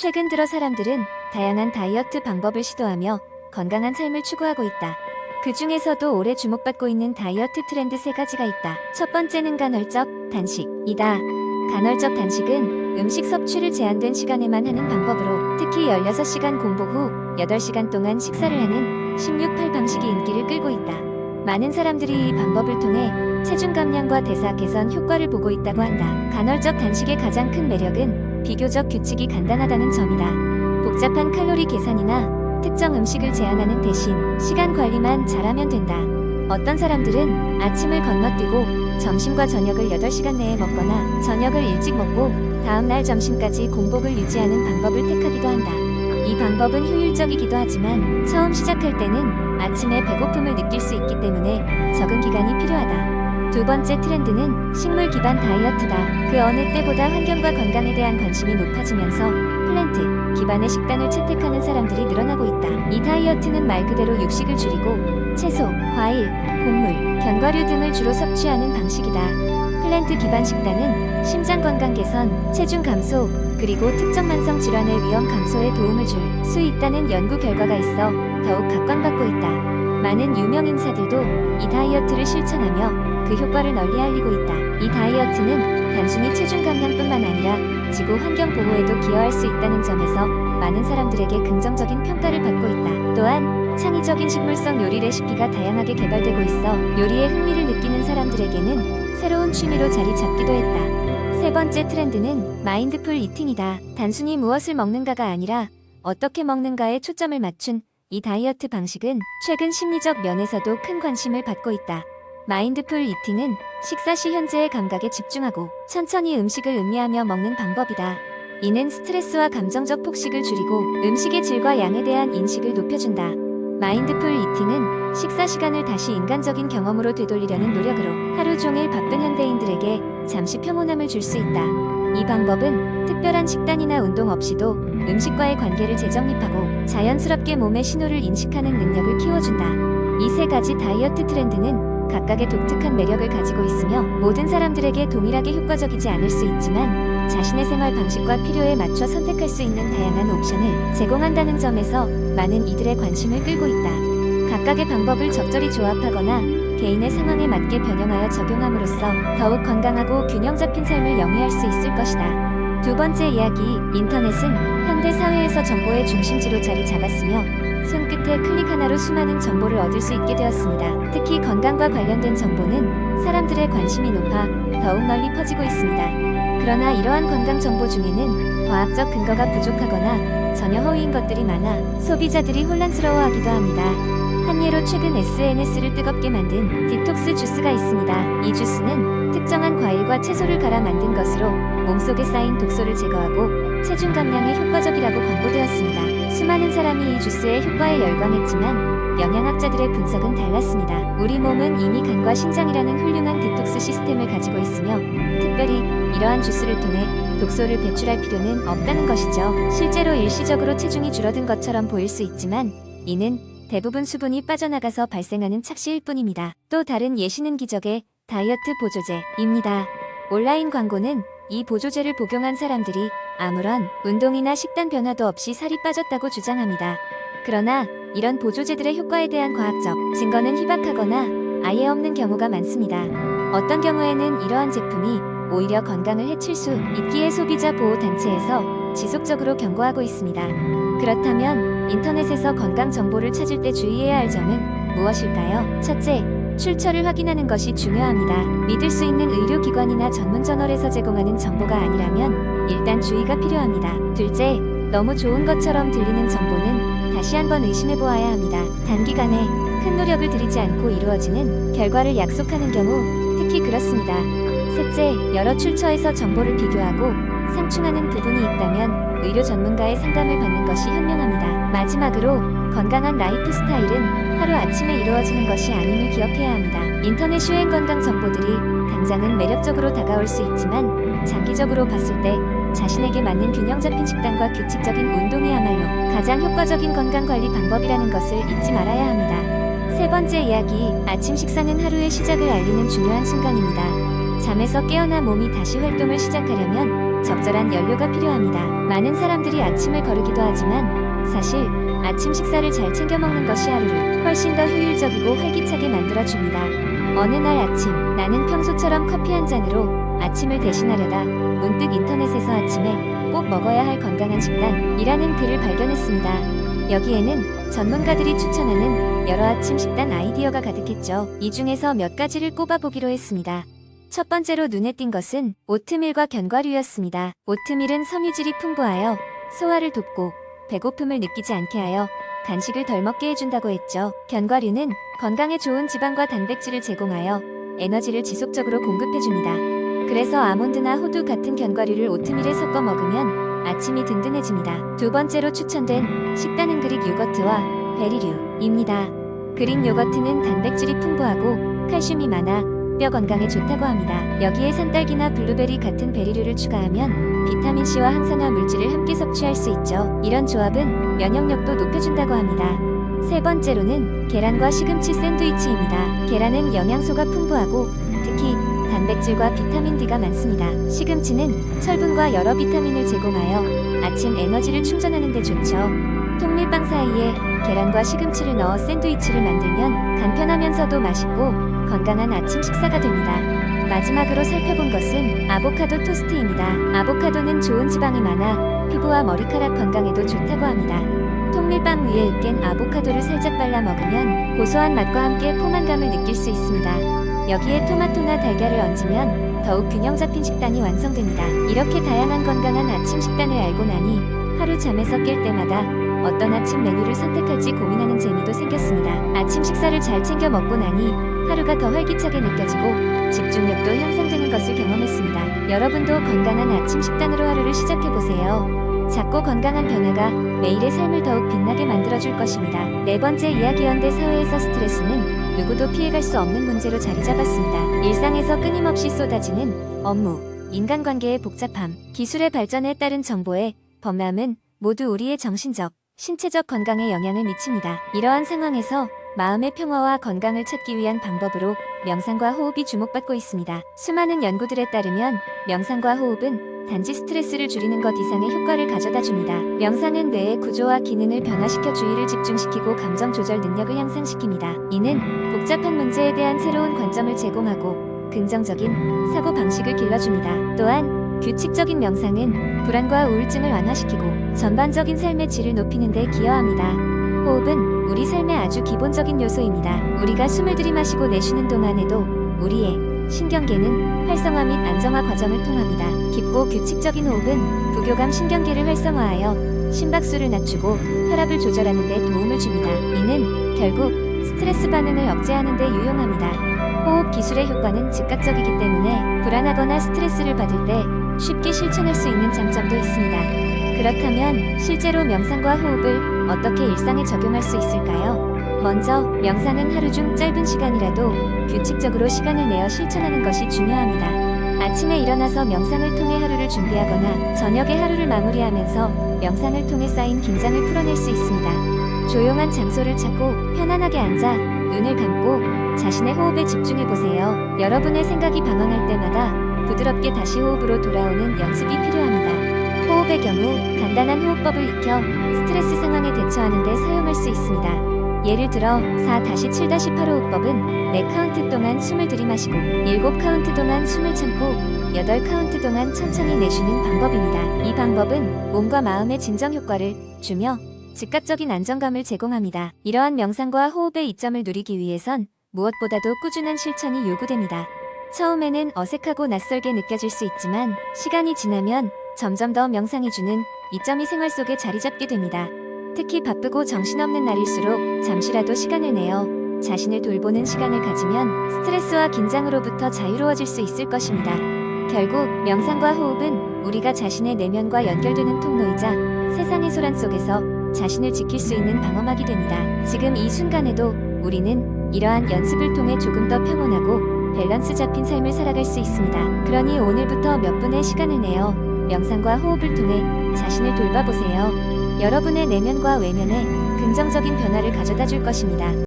최근 들어 사람들은 다양한 다이어트 방법을 시도하며 건강한 삶을 추구하고 있다. 그 중에서도 올해 주목받고 있는 다이어트 트렌드 3가지가 있다. 첫 번째는 간헐적 단식이다. 간헐적 단식은 음식 섭취를 제한된 시간에만 하는 방법으로 특히 16시간 공복 후 8시간 동안 식사를 하는 16-8 방식이 인기를 끌고 있다. 많은 사람들이 이 방법을 통해 체중 감량과 대사 개선 효과를 보고 있다고 한다. 간헐적 단식의 가장 큰 매력은 비교적 규칙이 간단하다는 점이다. 복잡한 칼로리 계산이나 특정 음식을 제한하는 대신 시간 관리만 잘하면 된다. 어떤 사람들은 아침을 건너뛰고 점심과 저녁을 8시간 내에 먹거나 저녁을 일찍 먹고 다음날 점심까지 공복을 유지하는 방법을 택하기도 한다. 이 방법은 효율적이기도 하지만 처음 시작할 때는 아침에 배고픔을 느낄 수 있기 때문에 적응 기간이 필요하다. 두 번째 트렌드는 식물 기반 다이어트다. 그 어느 때보다 환경과 건강에 대한 관심이 높아지면서 플랜트 기반의 식단을 채택하는 사람들이 늘어나고 있다. 이 다이어트는 말 그대로 육식을 줄이고 채소, 과일, 곡물, 견과류 등을 주로 섭취하는 방식이다. 플랜트 기반 식단은 심장 건강 개선, 체중 감소, 그리고 특정 만성 질환의 위험 감소에 도움을 줄 수 있다는 연구 결과가 있어 더욱 각광받고 있다. 많은 유명 인사들도 이 다이어트를 실천하며 그 효과를 널리 알리고 있다. 이 다이어트는 단순히 체중 감량뿐만 아니라 지구 환경 보호에도 기여할 수 있다는 점에서 많은 사람들에게 긍정적인 평가를 받고 있다. 또한 창의적인 식물성 요리 레시피가 다양하게 개발되고 있어 요리에 흥미를 느끼는 사람들에게는 새로운 취미로 자리 잡기도 했다. 세 번째 트렌드는 마인드풀 이팅이다. 단순히 무엇을 먹는가가 아니라 어떻게 먹는가에 초점을 맞춘 이 다이어트 방식은 최근 심리적 면에서도 큰 관심을 받고 있다. 마인드풀 이팅은 식사 시 현재의 감각에 집중하고 천천히 음식을 음미하며 먹는 방법이다. 이는 스트레스와 감정적 폭식을 줄이고 음식의 질과 양에 대한 인식을 높여준다. 마인드풀 이팅은 식사 시간을 다시 인간적인 경험으로 되돌리려는 노력으로 하루 종일 바쁜 현대인들에게 잠시 평온함을 줄 수 있다. 이 방법은 특별한 식단이나 운동 없이도 음식과의 관계를 재정립하고 자연스럽게 몸의 신호를 인식하는 능력을 키워준다. 이 3가지 다이어트 트렌드는 각각의 독특한 매력을 가지고 있으며 모든 사람들에게 동일하게 효과적이지 않을 수 있지만 자신의 생활 방식과 필요에 맞춰 선택할 수 있는 다양한 옵션을 제공한다는 점에서 많은 이들의 관심을 끌고 있다. 각각의 방법을 적절히 조합하거나 개인의 상황에 맞게 변형하여 적용함으로써 더욱 건강하고 균형 잡힌 삶을 영위할 수 있을 것이다. 두 번째 이야기, 인터넷은 현대 사회에서 정보의 중심지로 자리 잡았으며 손끝의 클릭 하나로 수많은 정보를 얻을 수 있게 되었습니다. 특히 건강과 관련된 정보는 사람들의 관심이 높아 더욱 널리 퍼지고 있습니다. 그러나 이러한 건강 정보 중에는 과학적 근거가 부족하거나 전혀 허위인 것들이 많아 소비자들이 혼란스러워하기도 합니다. 한 예로 최근 SNS를 뜨겁게 만든 디톡스 주스가 있습니다. 이 주스는 특정한 과일과 채소를 갈아 만든 것으로 몸속에 쌓인 독소를 제거하고 체중 감량에 효과적이라고 광고되었습니다. 수많은 사람이 이 주스의 효과에 열광했지만 영양학자들의 분석은 달랐습니다. 우리 몸은 이미 간과 신장이라는 훌륭한 디톡스 시스템을 가지고 있으며 특별히 이러한 주스를 통해 독소를 배출할 필요는 없다는 것이죠. 실제로 일시적으로 체중이 줄어든 것처럼 보일 수 있지만 이는 대부분 수분이 빠져나가서 발생하는 착시일 뿐입니다. 또 다른 예시는 기적의 다이어트 보조제입니다. 온라인 광고는 이 보조제를 복용한 사람들이 아무런 운동이나 식단 변화도 없이 살이 빠졌다고 주장합니다. 그러나 이런 보조제들의 효과에 대한 과학적 증거는 희박하거나 아예 없는 경우가 많습니다. 어떤 경우에는 이러한 제품이 오히려 건강을 해칠 수 있기에 소비자 보호 단체에서 지속적으로 경고하고 있습니다. 그렇다면 인터넷에서 건강 정보를 찾을 때 주의해야 할 점은 무엇일까요? 첫째, 출처를 확인하는 것이 중요합니다. 믿을 수 있는 의료기관이나 전문 저널에서 제공하는 정보가 아니라면 일단 주의가 필요합니다. 둘째, 너무 좋은 것처럼 들리는 정보는 다시 한번 의심해 보아야 합니다. 단기간에 큰 노력을 들이지 않고 이루어지는 결과를 약속하는 경우 특히 그렇습니다. 셋째, 여러 출처에서 정보를 비교하고 상충하는 부분이 있다면 의료 전문가의 상담을 받는 것이 현명합니다. 마지막으로 건강한 라이프 스타일은 하루아침에 이루어지는 것이 아님을 기억해야 합니다. 인터넷 유행 건강 정보들이 당장은 매력적으로 다가올 수 있지만 장기적으로 봤을 때 자신에게 맞는 균형 잡힌 식단과 규칙적인 운동이야말로 가장 효과적인 건강관리 방법이라는 것을 잊지 말아야 합니다. 세 번째 이야기, 아침 식사는 하루의 시작을 알리는 중요한 순간입니다. 잠에서 깨어나 몸이 다시 활동을 시작하려면 적절한 연료가 필요합니다. 많은 사람들이 아침을 거르기도 하지만 사실 아침 식사를 잘 챙겨 먹는 것이 하루를 훨씬 더 효율적이고 활기차게 만들어줍니다. 어느 날 아침, 나는 평소처럼 커피 한 잔으로 아침을 대신하려다 문득 인터넷에서 아침에 꼭 먹어야 할 건강한 식단이라는 글을 발견했습니다. 여기에는 전문가들이 추천하는 여러 아침 식단 아이디어가 가득했죠. 이 중에서 몇 가지를 꼽아보기로 했습니다. 첫 번째로 눈에 띈 것은 오트밀과 견과류였습니다. 오트밀은 섬유질이 풍부하여 소화를 돕고 배고픔을 느끼지 않게 하여 간식을 덜 먹게 해준다고 했죠. 견과류는 건강에 좋은 지방과 단백질을 제공하여 에너지를 지속적으로 공급해줍니다. 그래서 아몬드나 호두 같은 견과류를 오트밀에 섞어 먹으면 아침이 든든해집니다. 두 번째로 추천된 식단은 그릭 요거트와 베리류입니다. 그릭 요거트는 단백질이 풍부하고 칼슘이 많아 뼈 건강에 좋다고 합니다. 여기에 산딸기나 블루베리 같은 베리류를 추가하면 비타민C와 항산화 물질을 함께 섭취할 수 있죠. 이런 조합은 면역력도 높여준다고 합니다. 세 번째로는 계란과 시금치 샌드위치입니다. 계란은 영양소가 풍부하고 특히 단백질과 비타민 D가 많습니다. 시금치는 철분과 여러 비타민을 제공하여 아침 에너지를 충전하는 데 좋죠. 통밀빵 사이에 계란과 시금치를 넣어 샌드위치를 만들면 간편하면서도 맛있고 건강한 아침 식사가 됩니다. 마지막으로 살펴본 것은 아보카도 토스트입니다. 아보카도는 좋은 지방이 많아 피부와 머리카락 건강에도 좋다고 합니다. 통밀빵 위에 으깬 아보카도를 살짝 발라 먹으면 고소한 맛과 함께 포만감을 느낄 수 있습니다. 여기에 토마토나 달걀을 얹으면 더욱 균형 잡힌 식단이 완성됩니다. 이렇게 다양한 건강한 아침 식단을 알고 나니 하루 잠에서 깰 때마다 어떤 아침 메뉴를 선택할지 고민하는 재미도 생겼습니다. 아침 식사를 잘 챙겨 먹고 나니 하루가 더 활기차게 느껴지고 집중력도 향상되는 것을 경험했습니다. 여러분도 건강한 아침 식단으로 하루를 시작해보세요. 작고 건강한 변화가 매일의 삶을 더욱 빛나게 만들어줄 것입니다. 네 번째 이야기, 현대 사회에서 스트레스는 누구도 피해갈 수 없는 문제로 자리 잡았습니다. 일상에서 끊임없이 쏟아지는 업무, 인간관계의 복잡함, 기술의 발전에 따른 정보의 범람은 모두 우리의 정신적, 신체적 건강에 영향을 미칩니다. 이러한 상황에서 마음의 평화와 건강을 찾기 위한 방법으로 명상과 호흡이 주목받고 있습니다. 수많은 연구들에 따르면 명상과 호흡은 단지 스트레스를 줄이는 것 이상의 효과를 가져다 줍니다. 명상은 뇌의 구조와 기능을 변화시켜 주의를 집중시키고 감정 조절 능력을 향상시킵니다. 이는 복잡한 문제에 대한 새로운 관점을 제공하고 긍정적인 사고 방식을 길러줍니다. 또한 규칙적인 명상은 불안과 우울증을 완화시키고 전반적인 삶의 질을 높이는 데 기여합니다. 호흡은 우리 삶의 아주 기본적인 요소입니다. 우리가 숨을 들이마시고 내쉬는 동안에도 우리의 신경계는 활성화 및 안정화 과정을 통합니다. 깊고 규칙적인 호흡은 부교감 신경계를 활성화하여 심박수를 낮추고 혈압을 조절하는 데 도움을 줍니다. 이는 결국 스트레스 반응을 억제하는 데 유용합니다. 호흡 기술의 효과는 즉각적이기 때문에 불안하거나 스트레스를 받을 때 쉽게 실천할 수 있는 장점도 있습니다. 그렇다면 실제로 명상과 호흡을 어떻게 일상에 적용할 수 있을까요? 먼저 명상은 하루 중 짧은 시간이라도 규칙적으로 시간을 내어 실천하는 것이 중요합니다. 아침에 일어나서 명상을 통해 하루를 준비하거나 저녁에 하루를 마무리하면서 명상을 통해 쌓인 긴장을 풀어낼 수 있습니다. 조용한 장소를 찾고 편안하게 앉아 눈을 감고 자신의 호흡에 집중해보세요. 여러분의 생각이 방황할 때마다 부드럽게 다시 호흡으로 돌아오는 연습이 필요합니다. 호흡의 경우 간단한 호흡법을 익혀 스트레스 상황에 대처하는 데 사용할 수 있습니다. 예를 들어 4-7-8 호흡법은 4카운트 동안 숨을 들이마시고 7카운트 동안 숨을 참고 8카운트 동안 천천히 내쉬는 방법입니다. 이 방법은 몸과 마음의 진정 효과를 주며 즉각적인 안정감을 제공합니다. 이러한 명상과 호흡의 이점을 누리기 위해선 무엇보다도 꾸준한 실천이 요구됩니다. 처음에는 어색하고 낯설게 느껴질 수 있지만 시간이 지나면 점점 더 명상이 주는 이점이 생활 속에 자리 잡게 됩니다. 특히 바쁘고 정신없는 날일수록 잠시라도 시간을 내어 자신을 돌보는 시간을 가지면 스트레스와 긴장으로부터 자유로워질 수 있을 것입니다. 결국 명상과 호흡은 우리가 자신의 내면과 연결되는 통로이자 세상의 소란 속에서 자신을 지킬 수 있는 방어막이 됩니다. 지금 이 순간에도 우리는 이러한 연습을 통해 조금 더 평온하고 밸런스 잡힌 삶을 살아갈 수 있습니다. 그러니 오늘부터 몇 분의 시간을 내어 명상과 호흡을 통해 자신을 돌봐보세요. 여러분의 내면과 외면에 긍정적인 변화를 가져다 줄 것입니다.